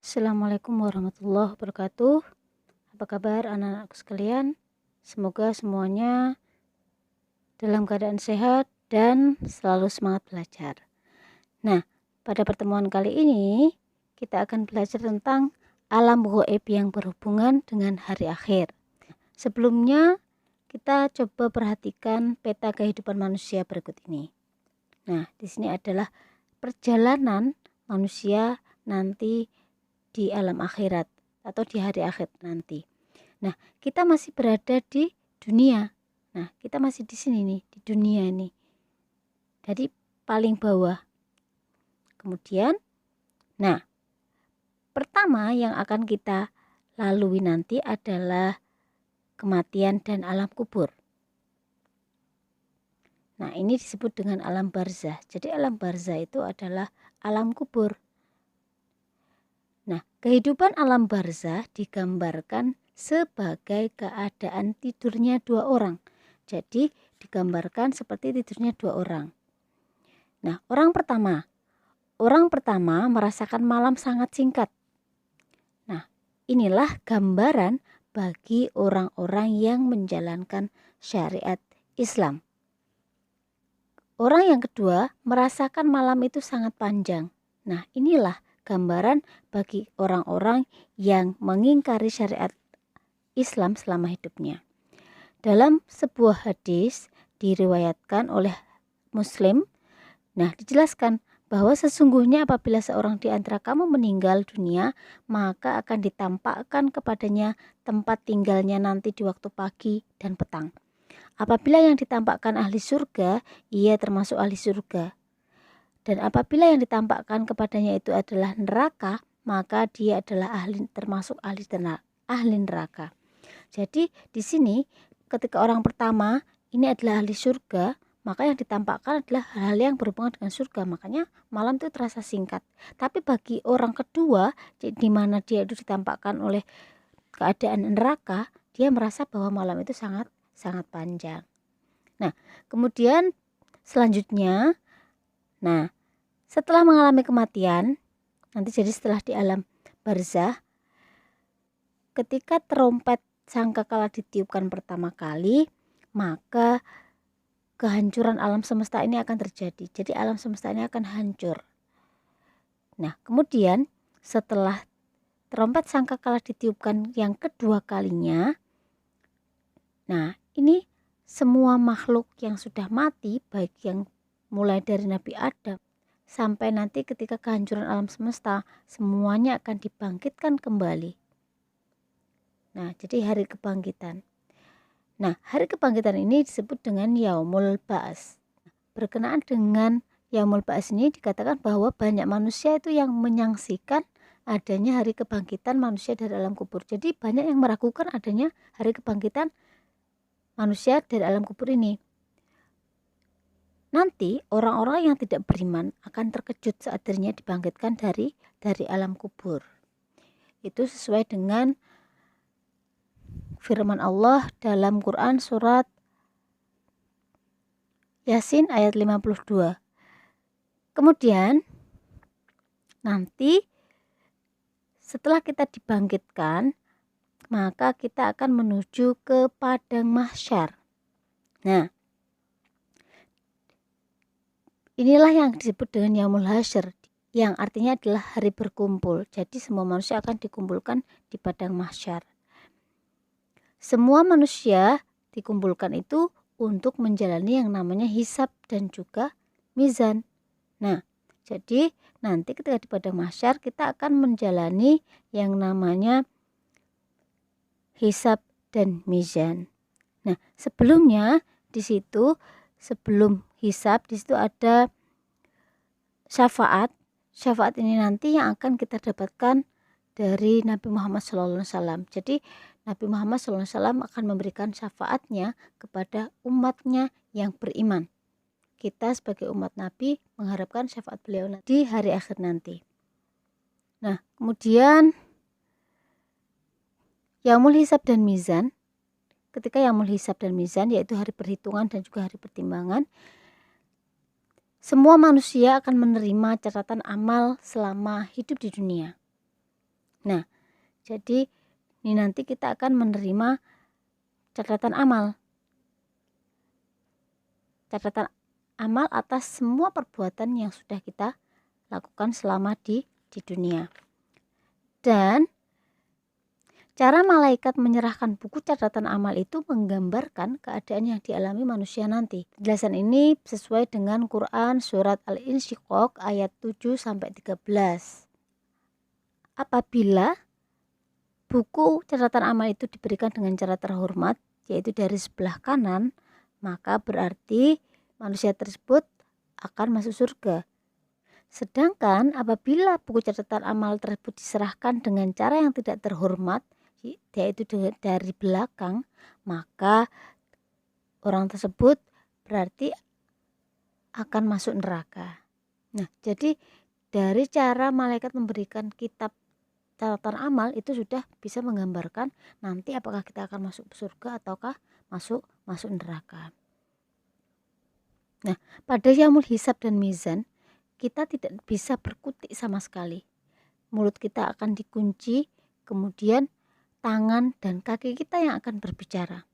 Assalamualaikum warahmatullahi wabarakatuh. Apa kabar anak-anakku sekalian? Semoga semuanya dalam keadaan sehat dan selalu semangat belajar. Nah, pada pertemuan kali ini kita akan belajar tentang alam gaib yang berhubungan dengan hari akhir. Sebelumnya kita coba perhatikan peta kehidupan manusia berikut ini. Nah, di sini adalah perjalanan manusia nanti di alam akhirat atau di hari akhir nanti. Nah, kita masih berada di dunia. Nah, kita masih di sini nih, di dunia ini. Jadi paling bawah. Kemudian, nah, pertama yang akan kita lalui nanti adalah kematian dan alam kubur. Nah, ini disebut dengan alam barzah. Jadi alam barzah itu adalah alam kubur. Nah, kehidupan alam barzah digambarkan sebagai keadaan tidurnya dua orang. Jadi digambarkan seperti tidurnya dua orang. Nah, orang pertama merasakan malam sangat singkat. Nah, inilah gambaran bagi orang-orang yang menjalankan syariat Islam. Orang yang kedua merasakan malam itu sangat panjang. Nah, inilah gambaran bagi orang-orang yang mengingkari syariat Islam selama hidupnya. Dalam sebuah hadis diriwayatkan oleh Muslim, nah dijelaskan bahwa sesungguhnya apabila seorang di antara kamu meninggal dunia, maka akan ditampakkan kepadanya tempat tinggalnya nanti di waktu pagi dan petang. Apabila yang ditampakkan ahli surga, ia termasuk ahli surga. Dan apabila yang ditampakkan kepadanya itu adalah neraka, maka dia adalah termasuk ahli neraka. Jadi di sini ketika orang pertama ini adalah ahli surga, maka yang ditampakkan adalah hal-hal yang berhubungan dengan surga. Makanya malam itu terasa singkat. Tapi bagi orang kedua, di mana dia itu ditampakkan oleh keadaan neraka, dia merasa bahwa malam itu sangat panjang. Nah, kemudian selanjutnya, nah setelah mengalami kematian, nanti jadi setelah di alam barzah, ketika trompet sangkakala ditiupkan pertama kali, maka kehancuran alam semesta ini akan terjadi. Jadi alam semesta ini akan hancur. Nah, kemudian setelah trompet sangkakala ditiupkan yang kedua kalinya, nah ini semua makhluk yang sudah mati, baik yang mulai dari Nabi Adam sampai nanti ketika kehancuran alam semesta, semuanya akan dibangkitkan kembali. Nah, jadi hari kebangkitan. Nah, hari kebangkitan ini disebut dengan Yaumul Ba'ats. Berkenaan dengan Yaumul Ba'ats ini dikatakan bahwa banyak manusia itu yang menyaksikan adanya hari kebangkitan manusia dari alam kubur. Jadi banyak yang meragukan adanya hari kebangkitan manusia dari alam kubur ini. Nanti orang-orang yang tidak beriman akan terkejut saat dirinya dibangkitkan dari alam kubur. Itu sesuai dengan firman Allah dalam Quran surat Yasin ayat 52. Kemudian nanti setelah kita dibangkitkan, maka kita akan menuju ke padang mahsyar. Nah, inilah yang disebut dengan Yaumul Hasyr, yang artinya adalah hari berkumpul. Jadi semua manusia akan dikumpulkan di padang mahsyar. Semua manusia dikumpulkan itu untuk menjalani yang namanya hisab dan juga mizan. Nah, jadi nanti ketika di padang mahsyar kita akan menjalani yang namanya hisab dan mizan. Nah, sebelumnya di situ sebelum hisab di situ ada syafaat. Syafaat ini nanti yang akan kita dapatkan dari Nabi Muhammad SAW. Jadi Nabi Muhammad SAW akan memberikan syafaatnya kepada umatnya yang beriman. Kita sebagai umat Nabi mengharapkan syafaat beliau di hari akhir nanti. Nah, kemudian Yaumul Hisab dan Mizan. Ketika Yaumul Hisab dan Mizan, yaitu hari perhitungan dan juga hari pertimbangan, semua manusia akan menerima catatan amal selama hidup di dunia. Nah, jadi ini nanti kita akan menerima catatan amal. Catatan amal atas semua perbuatan yang sudah kita lakukan selama di dunia. Dan cara malaikat menyerahkan buku catatan amal itu menggambarkan keadaan yang dialami manusia nanti. Penjelasan ini sesuai dengan Quran surat Al-Insyiqaq ayat 7-13. Apabila buku catatan amal itu diberikan dengan cara terhormat, yaitu dari sebelah kanan, maka berarti manusia tersebut akan masuk surga. Sedangkan apabila buku catatan amal tersebut diserahkan dengan cara yang tidak terhormat, yaitu dari belakang, maka orang tersebut berarti akan masuk neraka. Nah, jadi dari cara malaikat memberikan kitab catatan amal itu sudah bisa menggambarkan nanti apakah kita akan masuk surga ataukah masuk neraka. Nah, pada yaumul hisab dan mizan kita tidak bisa berkutik sama sekali. Mulut kita akan dikunci, kemudian tangan dan kaki kita yang akan berbicara.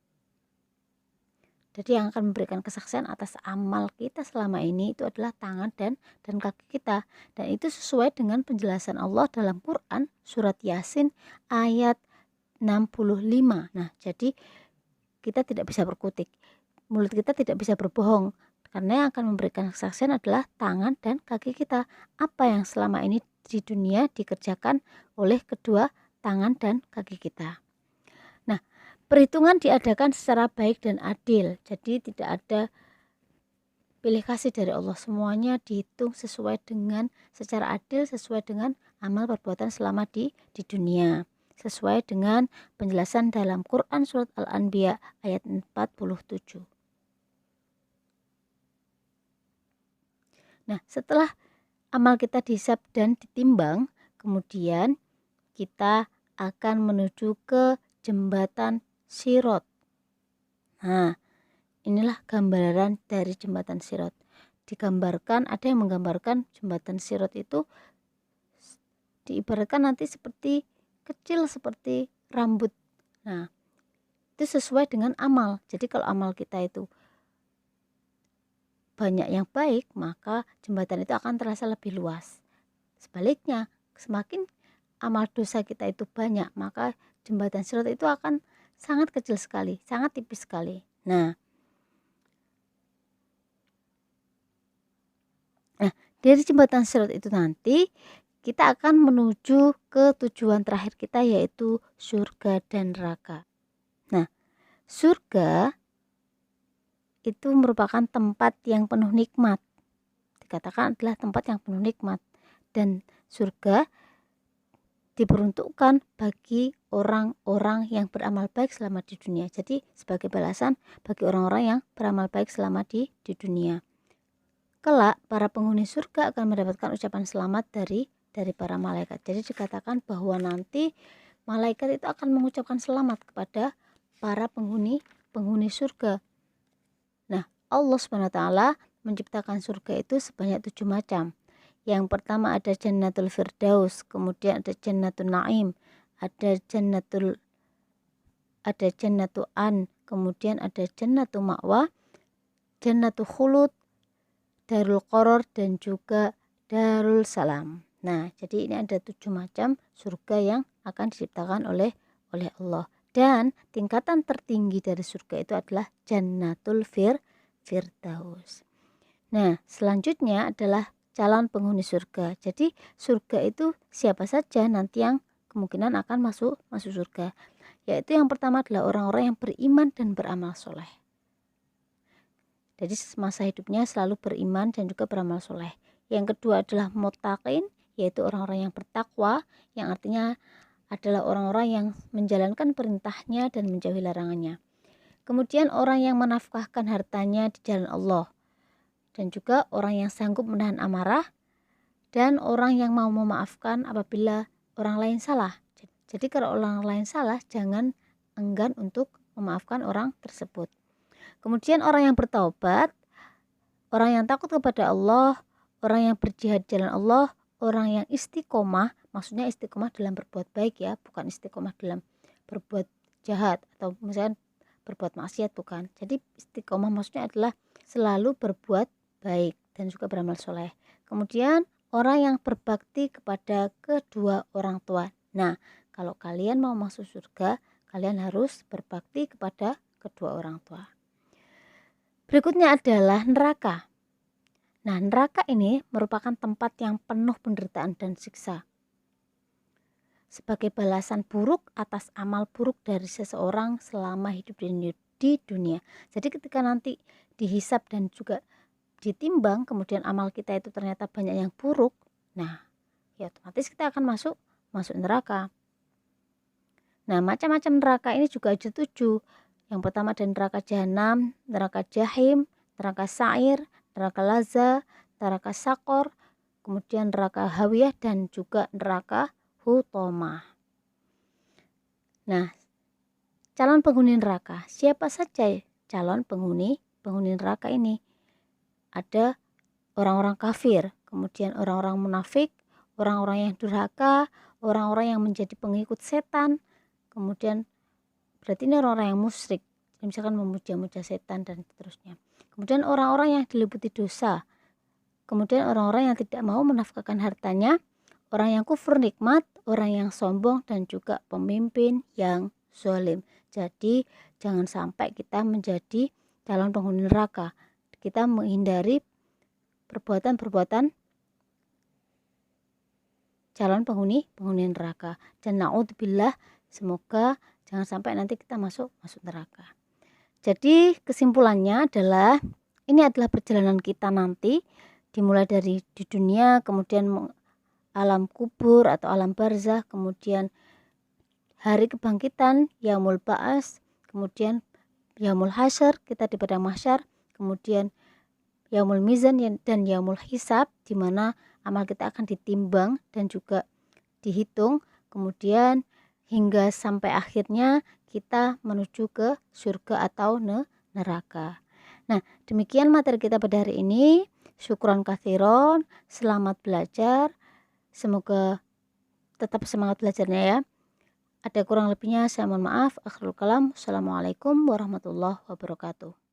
Jadi yang akan memberikan kesaksian atas amal kita selama ini itu adalah tangan dan kaki kita. Dan itu sesuai dengan penjelasan Allah dalam Quran surat Yasin ayat 65. Nah, jadi kita tidak bisa berkutik. Mulut kita tidak bisa berbohong. Karena yang akan memberikan kesaksian adalah tangan dan kaki kita. Apa yang selama ini di dunia dikerjakan oleh kedua tangan dan kaki kita. Nah, perhitungan diadakan secara baik dan adil. Jadi tidak ada pilih kasih dari Allah. Semuanya dihitung sesuai dengan secara adil, sesuai dengan amal perbuatan selama di dunia. Sesuai dengan penjelasan dalam Quran surat Al-Anbiya ayat 47. Nah, setelah amal kita dihisab dan ditimbang, kemudian kita akan menuju ke jembatan Sirat. Nah, inilah gambaran dari jembatan Sirat. Digambarkan, ada yang menggambarkan jembatan Sirat itu diibaratkan nanti seperti kecil seperti rambut. Nah, itu sesuai dengan amal. Jadi kalau amal kita itu banyak yang baik, maka jembatan itu akan terasa lebih luas. Sebaliknya, semakin amal dosa kita itu banyak, maka jembatan Sirat itu akan sangat kecil sekali, sangat tipis sekali. Nah, dari jembatan Sirat itu nanti kita akan menuju ke tujuan terakhir kita, yaitu surga dan neraka. Nah, surga itu merupakan tempat yang penuh nikmat. Dikatakan adalah tempat yang penuh nikmat. Dan surga diperuntukkan bagi orang-orang yang beramal baik selama di dunia. Jadi sebagai balasan bagi orang-orang yang beramal baik selama di dunia. Kelak para penghuni surga akan mendapatkan ucapan selamat dari para malaikat. Jadi dikatakan bahwa nanti malaikat itu akan mengucapkan selamat kepada para penghuni surga. Nah, Allah SWT menciptakan surga itu sebanyak 7 macam. Yang pertama ada Jannatul Firdaus, kemudian ada Jannatul Naim, ada Jannatul An, kemudian ada Jannatul Ma'wa, Jannatul Khulud, Darul Qaror, dan juga Darul Salam. Nah, jadi ini ada 7 macam surga yang akan diciptakan oleh Allah. Dan tingkatan tertinggi dari surga itu adalah Jannatul Firdaus. Nah, selanjutnya adalah calon penghuni surga. Jadi surga itu siapa saja nanti yang kemungkinan akan masuk surga. Yaitu yang pertama adalah orang-orang yang beriman dan beramal soleh. Jadi semasa hidupnya selalu beriman dan juga beramal soleh. Yang kedua adalah muttaqin, yaitu orang-orang yang bertakwa, yang artinya adalah orang-orang yang menjalankan perintahnya dan menjauhi larangannya. Kemudian orang yang menafkahkan hartanya di jalan Allah, dan juga orang yang sanggup menahan amarah, dan orang yang mau memaafkan apabila orang lain salah. Jadi kalau orang lain salah, jangan enggan untuk memaafkan orang tersebut. Kemudian orang yang bertaubat, orang yang takut kepada Allah, orang yang berjihad di jalan Allah, orang yang istiqomah maksudnya istiqomah dalam berbuat baik ya, bukan istiqomah dalam berbuat jahat atau misalnya berbuat maksiat, bukan. Jadi istiqomah maksudnya adalah selalu berbuat baik dan juga beramal soleh. Kemudian orang yang berbakti kepada kedua orang tua. Nah, kalau kalian mau masuk surga, kalian harus berbakti kepada kedua orang tua. Berikutnya adalah neraka. Nah, neraka ini merupakan tempat yang penuh penderitaan dan siksa. Sebagai balasan buruk atas amal buruk dari seseorang selama hidup di dunia. Jadi ketika nanti dihisap dan juga ditimbang, kemudian amal kita itu ternyata banyak yang buruk, nah ya otomatis kita akan masuk neraka. Nah, macam-macam neraka ini juga ada 7. Yang pertama ada neraka jahanam, neraka jahim, neraka sa'ir, neraka laza, neraka sakor, kemudian neraka hawiyah, dan juga neraka hutomah. Nah, calon penghuni neraka, siapa saja calon penghuni neraka ini? Ada orang-orang kafir, kemudian orang-orang munafik, orang-orang yang durhaka, orang-orang yang menjadi pengikut setan, kemudian berarti ini orang-orang yang musyrik, misalkan memuja-muja setan dan seterusnya. Kemudian orang-orang yang diliputi dosa, kemudian orang-orang yang tidak mau menafkahkan hartanya, orang yang kufur nikmat, orang yang sombong, dan juga pemimpin yang zalim. Jadi jangan sampai kita menjadi calon penghuni neraka. Kita menghindari perbuatan-perbuatan calon penghuni neraka. Dan naudzubillah, semoga jangan sampai nanti kita masuk neraka. Jadi kesimpulannya adalah ini adalah perjalanan kita nanti, dimulai dari di dunia, kemudian alam kubur atau alam barzah, kemudian hari kebangkitan, yaumul ba'as, kemudian yaumul hasyr, kita di padang mahsyar, kemudian yaumul mizan dan yaumul hisab, di mana amal kita akan ditimbang dan juga dihitung, kemudian hingga sampai akhirnya kita menuju ke surga atau neraka. Nah, demikian materi kita pada hari ini. Syukron katsiron, selamat belajar. Semoga tetap semangat belajarnya ya. Ada kurang lebihnya saya mohon maaf. Akhirul kalam. Assalamualaikum warahmatullahi wabarakatuh.